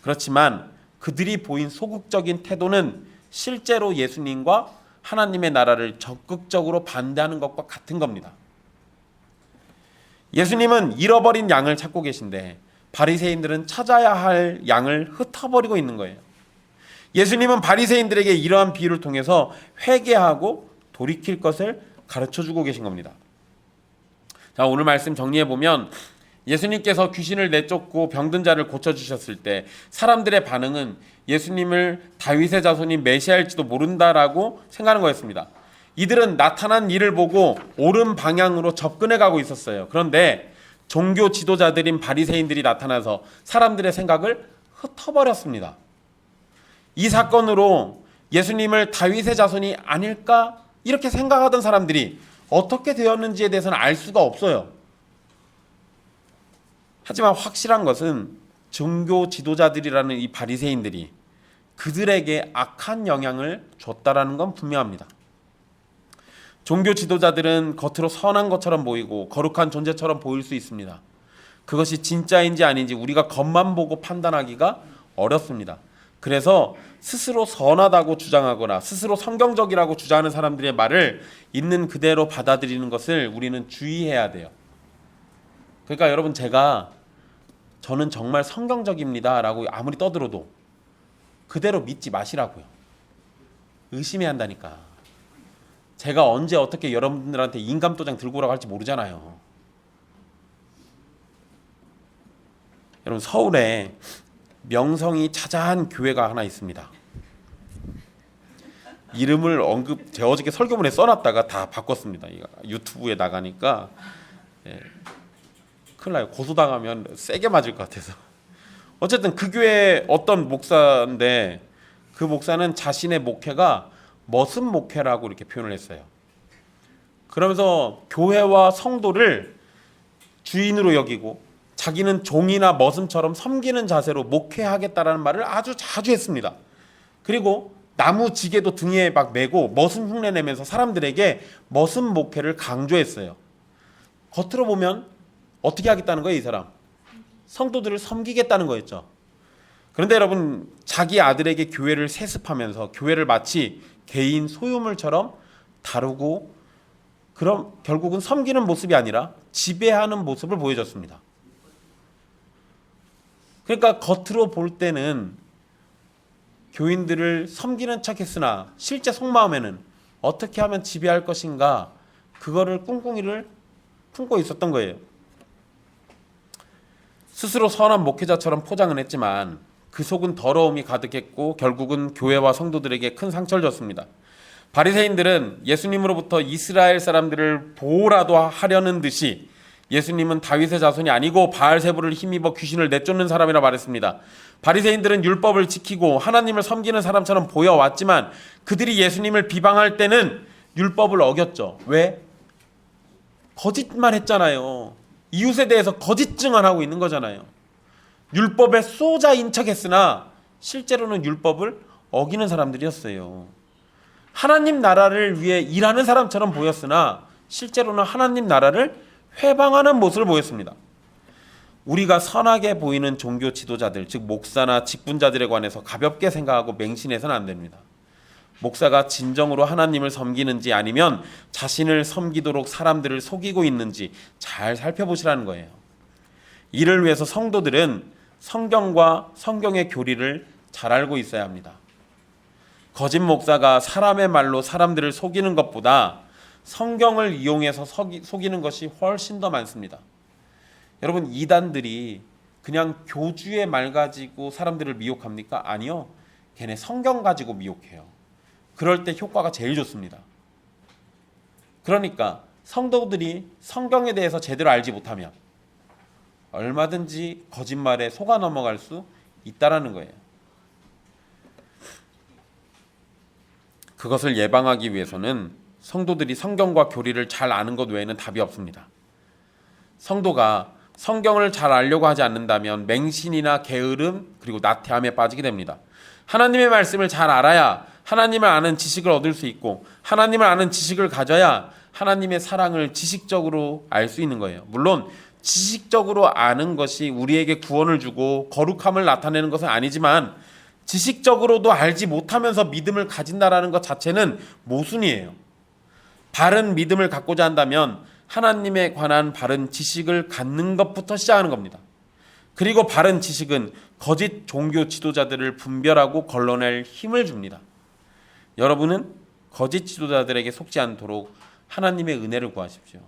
그렇지만 그들이 보인 소극적인 태도는 실제로 예수님과 하나님의 나라를 적극적으로 반대하는 것과 같은 겁니다. 예수님은 잃어버린 양을 찾고 계신데 바리새인들은 찾아야 할 양을 흩어버리고 있는 거예요. 예수님은 바리새인들에게 이러한 비유를 통해서 회개하고 돌이킬 것을 가르쳐주고 계신 겁니다. 자, 오늘 말씀 정리해보면 예수님께서 귀신을 내쫓고 병든 자를 고쳐주셨을 때 사람들의 반응은 예수님을 다윗의 자손인 메시아일지도 모른다라고 생각하는 거였습니다. 이들은 나타난 일을 보고 옳은 방향으로 접근해 가고 있었어요. 그런데 종교 지도자들인 바리새인들이 나타나서 사람들의 생각을 흩어버렸습니다. 이 사건으로 예수님을 다윗의 자손이 아닐까 이렇게 생각하던 사람들이 어떻게 되었는지에 대해서는 알 수가 없어요. 하지만 확실한 것은 종교 지도자들이라는 이 바리새인들이 그들에게 악한 영향을 줬다라는 건 분명합니다. 종교 지도자들은 겉으로 선한 것처럼 보이고 거룩한 존재처럼 보일 수 있습니다. 그것이 진짜인지 아닌지 우리가 겉만 보고 판단하기가 어렵습니다. 그래서 스스로 선하다고 주장하거나 스스로 성경적이라고 주장하는 사람들의 말을 있는 그대로 받아들이는 것을 우리는 주의해야 돼요. 그러니까 여러분, 저는 정말 성경적입니다 라고 아무리 떠들어도 그대로 믿지 마시라고요. 의심해야 한다니까. 제가 언제 어떻게 여러분들한테 인감도장 들고 오라고 할지 모르잖아요. 여러분, 서울에 명성이 자자한 교회가 하나 있습니다. 이름을 제가 어저께 설교문에 써놨다가 다 바꿨습니다. 유튜브에 나가니까 큰일 나요. 고소당하면 세게 맞을 것 같아서. 어쨌든 그 교회 어떤 목사인데 그 목사는 자신의 목회가 머슴 목회라고 이렇게 표현을 했어요. 그러면서 교회와 성도를 주인으로 여기고 자기는 종이나 머슴처럼 섬기는 자세로 목회하겠다라는 말을 아주 자주 했습니다. 그리고 나무 지게도 등에 막 메고 머슴 흉내 내면서 사람들에게 머슴 목회를 강조했어요. 겉으로 보면 어떻게 하겠다는 거예요, 이 사람? 성도들을 섬기겠다는 거였죠. 그런데 여러분, 자기 아들에게 교회를 세습하면서 교회를 마치 개인 소유물처럼 다루고 그럼 결국은 섬기는 모습이 아니라 지배하는 모습을 보여줬습니다. 그러니까 겉으로 볼 때는 교인들을 섬기는 척 했으나 실제 속마음에는 어떻게 하면 지배할 것인가, 그거를 꿍꿍이를 품고 있었던 거예요. 스스로 선한 목회자처럼 포장은 했지만 그 속은 더러움이 가득했고 결국은 교회와 성도들에게 큰 상처를 줬습니다. 바리새인들은 예수님으로부터 이스라엘 사람들을 보호라도 하려는 듯이 예수님은 다윗의 자손이 아니고 바알세부를 힘입어 귀신을 내쫓는 사람이라 말했습니다. 바리새인들은 율법을 지키고 하나님을 섬기는 사람처럼 보여왔지만 그들이 예수님을 비방할 때는 율법을 어겼죠. 왜? 거짓말 했잖아요. 이웃에 대해서 거짓 증언하고 있는 거잖아요. 율법의 소자인 척했으나 실제로는 율법을 어기는 사람들이었어요. 하나님 나라를 위해 일하는 사람처럼 보였으나 실제로는 하나님 나라를 회방하는 모습을 보였습니다. 우리가 선하게 보이는 종교 지도자들, 즉 목사나 직분자들에 관해서 가볍게 생각하고 맹신해서는 안 됩니다. 목사가 진정으로 하나님을 섬기는지 아니면 자신을 섬기도록 사람들을 속이고 있는지 잘 살펴보시라는 거예요. 이를 위해서 성도들은 성경과 성경의 교리를 잘 알고 있어야 합니다. 거짓 목사가 사람의 말로 사람들을 속이는 것보다 성경을 이용해서 속이는 것이 훨씬 더 많습니다. 여러분, 이단들이 그냥 교주의 말 가지고 사람들을 미혹합니까? 아니요. 걔네 성경 가지고 미혹해요. 그럴 때 효과가 제일 좋습니다. 그러니까 성도들이 성경에 대해서 제대로 알지 못하면 얼마든지 거짓말에 속아 넘어갈 수 있다라는 거예요. 그것을 예방하기 위해서는 성도들이 성경과 교리를 잘 아는 것 외에는 답이 없습니다. 성도가 성경을 잘 알려고 하지 않는다면 맹신이나 게으름 그리고 나태함에 빠지게 됩니다. 하나님의 말씀을 잘 알아야 하나님을 아는 지식을 얻을 수 있고 하나님을 아는 지식을 가져야 하나님의 사랑을 지식적으로 알 수 있는 거예요. 물론 지식적으로 아는 것이 우리에게 구원을 주고 거룩함을 나타내는 것은 아니지만 지식적으로도 알지 못하면서 믿음을 가진다라는 것 자체는 모순이에요. 바른 믿음을 갖고자 한다면 하나님에 관한 바른 지식을 갖는 것부터 시작하는 겁니다. 그리고 바른 지식은 거짓 종교 지도자들을 분별하고 걸러낼 힘을 줍니다. 여러분은 거짓 지도자들에게 속지 않도록 하나님의 은혜를 구하십시오.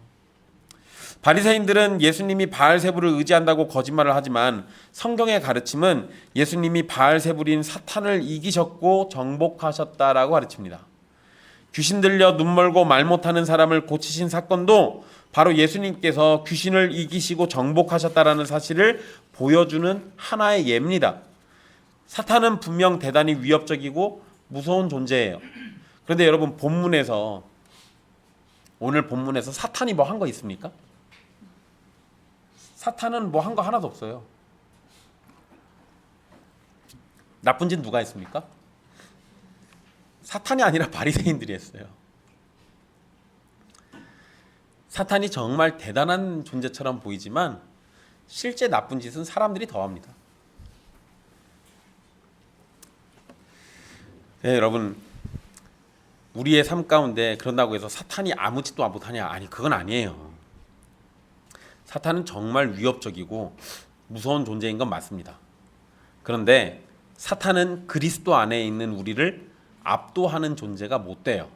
바리새인들은 예수님이 바알세불을 의지한다고 거짓말을 하지만 성경의 가르침은 예수님이 바알세불인 사탄을 이기셨고 정복하셨다라고 가르칩니다. 귀신 들려 눈 멀고 말 못하는 사람을 고치신 사건도 바로 예수님께서 귀신을 이기시고 정복하셨다라는 사실을 보여주는 하나의 예입니다. 사탄은 분명 대단히 위협적이고 무서운 존재예요. 그런데 여러분, 오늘 본문에서 사탄이 뭐 한 거 있습니까? 사탄은 뭐 한 거 하나도 없어요. 나쁜 짓 누가 했습니까? 사탄이 아니라 바리새인들이 했어요. 사탄이 정말 대단한 존재처럼 보이지만 실제 나쁜 짓은 사람들이 더 합니다. 네, 여러분, 우리의 삶 가운데 그런다고 해서 사탄이 아무 짓도 못하냐? 아니, 그건 아니에요. 사탄은 정말 위협적이고 무서운 존재인 건 맞습니다. 그런데 사탄은 그리스도 안에 있는 우리를 압도하는 존재가 못 돼요.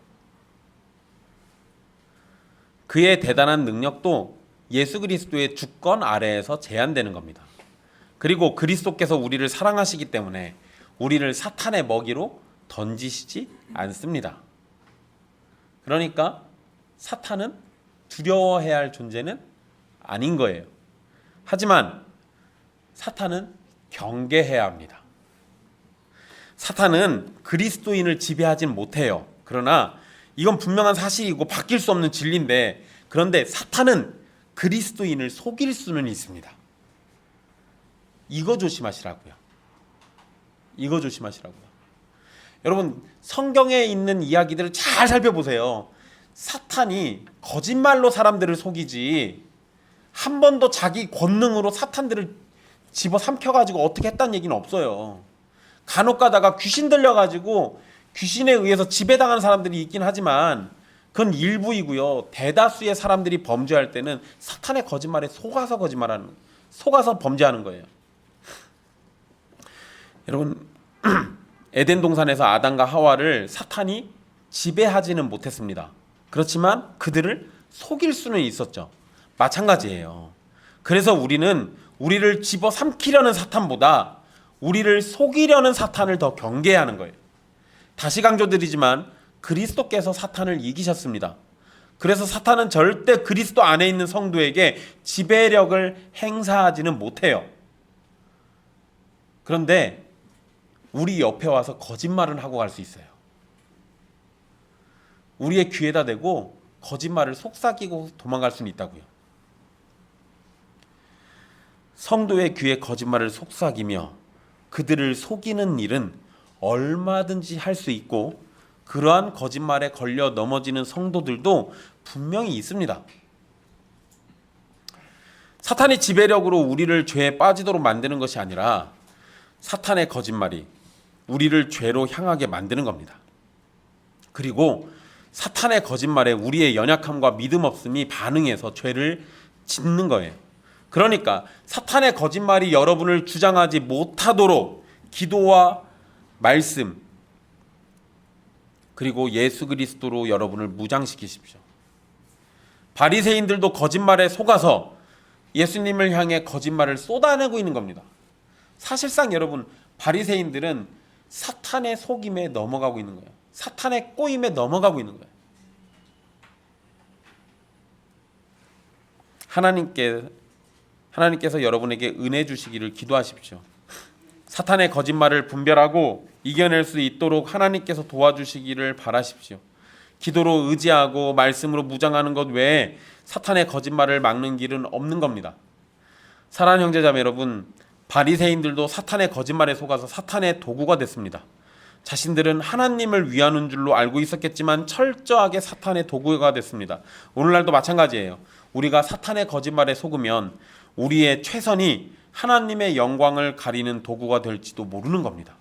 그의 대단한 능력도 예수 그리스도의 주권 아래에서 제한되는 겁니다. 그리고 그리스도께서 우리를 사랑하시기 때문에 우리를 사탄의 먹이로 던지시지 않습니다. 그러니까 사탄은 두려워해야 할 존재는 아닌 거예요. 하지만 사탄은 경계해야 합니다. 사탄은 그리스도인을 지배하진 못해요. 그러나 이건 분명한 사실이고 바뀔 수 없는 진리인데, 그런데 사탄은 그리스도인을 속일 수는 있습니다. 이거 조심하시라고요. 이거 조심하시라고요. 여러분, 성경에 있는 이야기들을 잘 살펴보세요. 사탄이 거짓말로 사람들을 속이지 한 번도 자기 권능으로 사탄들을 집어삼켜가지고 어떻게 했다는 얘기는 없어요. 간혹 가다가 귀신 들려가지고 귀신에 의해서 지배당하는 사람들이 있긴 하지만 그건 일부이고요. 대다수의 사람들이 범죄할 때는 사탄의 거짓말에 속아서 범죄하는 거예요. 여러분, 에덴 동산에서 아담과 하와를 사탄이 지배하지는 못했습니다. 그렇지만 그들을 속일 수는 있었죠. 마찬가지예요. 그래서 우리는 우리를 집어삼키려는 사탄보다 우리를 속이려는 사탄을 더 경계해야 하는 거예요. 다시 강조드리지만 그리스도께서 사탄을 이기셨습니다. 그래서 사탄은 절대 그리스도 안에 있는 성도에게 지배력을 행사하지는 못해요. 그런데 우리 옆에 와서 거짓말을 하고 갈 수 있어요. 우리의 귀에다 대고 거짓말을 속삭이고 도망갈 수는 있다고요. 성도의 귀에 거짓말을 속삭이며 그들을 속이는 일은 얼마든지 할 수 있고, 그러한 거짓말에 걸려 넘어지는 성도들도 분명히 있습니다. 사탄의 지배력으로 우리를 죄에 빠지도록 만드는 것이 아니라 사탄의 거짓말이 우리를 죄로 향하게 만드는 겁니다. 그리고 사탄의 거짓말에 우리의 연약함과 믿음 없음이 반응해서 죄를 짓는 거예요. 그러니까 사탄의 거짓말이 여러분을 주장하지 못하도록 기도와 말씀, 그리고 예수 그리스도로 여러분을 무장시키십시오. 바리새인들도 거짓말에 속아서 예수님을 향해 거짓말을 쏟아내고 있는 겁니다. 사실상 여러분, 바리새인들은 사탄의 속임에 넘어가고 있는 거예요. 사탄의 꼬임에 넘어가고 있는 거예요. 하나님께서 여러분에게 은혜 주시기를 기도하십시오. 사탄의 거짓말을 분별하고 이겨낼 수 있도록 하나님께서 도와주시기를 바라십시오. 기도로 의지하고 말씀으로 무장하는 것 외에 사탄의 거짓말을 막는 길은 없는 겁니다. 사랑하는 형제자매 여러분, 바리새인들도 사탄의 거짓말에 속아서 사탄의 도구가 됐습니다. 자신들은 하나님을 위하는 줄로 알고 있었겠지만 철저하게 사탄의 도구가 됐습니다. 오늘날도 마찬가지예요. 우리가 사탄의 거짓말에 속으면 우리의 최선이 하나님의 영광을 가리는 도구가 될지도 모르는 겁니다.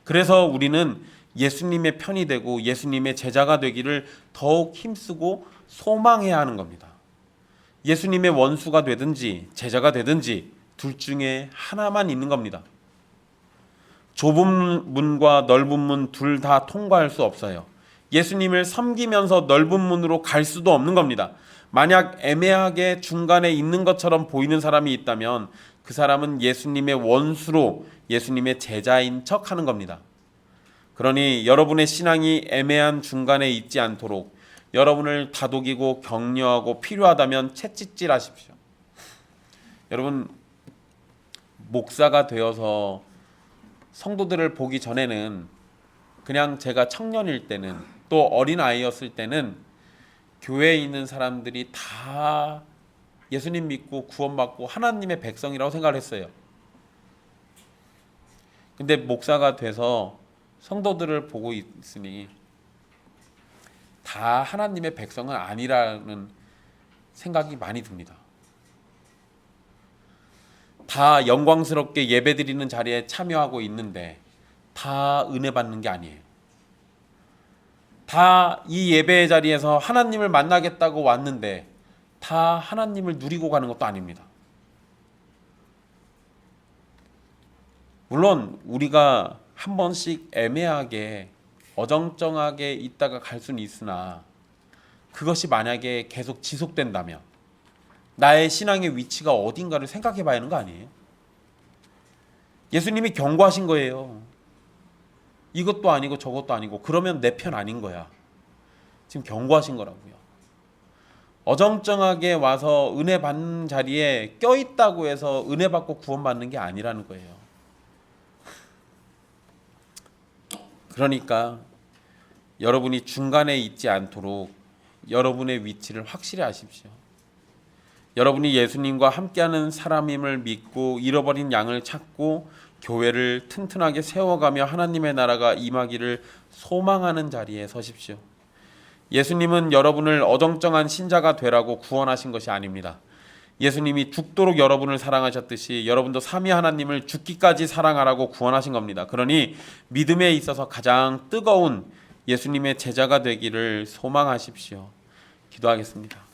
그래서 우리는 예수님의 편이 되고 예수님의 제자가 되기를 더욱 힘쓰고 소망해야 하는 겁니다. 예수님의 원수가 되든지 제자가 되든지 둘 중에 하나만 있는 겁니다. 좁은 문과 넓은 문 둘 다 통과할 수 없어요. 예수님을 섬기면서 넓은 문으로 갈 수도 없는 겁니다. 만약 애매하게 중간에 있는 것처럼 보이는 사람이 있다면 그 사람은 예수님의 원수로 예수님의 제자인 척 하는 겁니다. 그러니 여러분의 신앙이 애매한 중간에 있지 않도록 여러분을 다독이고 격려하고 필요하다면 채찍질 하십시오. 여러분, 목사가 되어서 성도들을 보기 전에는 그냥 제가 청년일 때는 또 어린아이였을 때는 교회에 있는 사람들이 다 예수님 믿고 구원받고 하나님의 백성이라고 생각을 했어요. 근데 목사가 돼서 성도들을 보고 있으니 다 하나님의 백성은 아니라는 생각이 많이 듭니다. 다 영광스럽게 예배드리는 자리에 참여하고 있는데 다 은혜 받는 게 아니에요. 다 이 예배의 자리에서 하나님을 만나겠다고 왔는데 다 하나님을 누리고 가는 것도 아닙니다. 물론 우리가 한 번씩 애매하게 어정쩡하게 있다가 갈 수는 있으나 그것이 만약에 계속 지속된다면 나의 신앙의 위치가 어딘가를 생각해 봐야 하는 거 아니에요? 예수님이 경고하신 거예요. 이것도 아니고 저것도 아니고 그러면 내 편 아닌 거야. 지금 경고하신 거라고요. 어정쩡하게 와서 은혜 받는 자리에 껴있다고 해서 은혜 받고 구원받는 게 아니라는 거예요. 그러니까 여러분이 중간에 있지 않도록 여러분의 위치를 확실히 아십시오. 여러분이 예수님과 함께하는 사람임을 믿고 잃어버린 양을 찾고 교회를 튼튼하게 세워가며 하나님의 나라가 임하기를 소망하는 자리에 서십시오. 예수님은 여러분을 어정쩡한 신자가 되라고 구원하신 것이 아닙니다. 예수님이 죽도록 여러분을 사랑하셨듯이 여러분도 삼위 하나님을 죽기까지 사랑하라고 구원하신 겁니다. 그러니 믿음에 있어서 가장 뜨거운 예수님의 제자가 되기를 소망하십시오. 기도하겠습니다.